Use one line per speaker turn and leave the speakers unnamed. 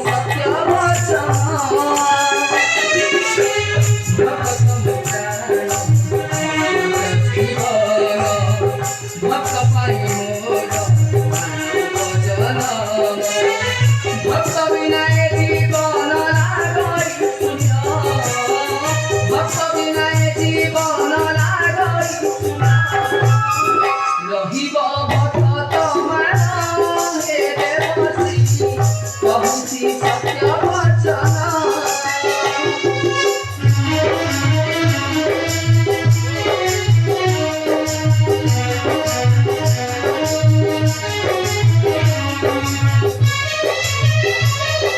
सत्य भक्त पाई मोर भजन भक्त बिना जीवन लागरी भक्त बिना जीवन लागरी रहिब भक्त तमान हे देवसी कहूसी सत्य वचन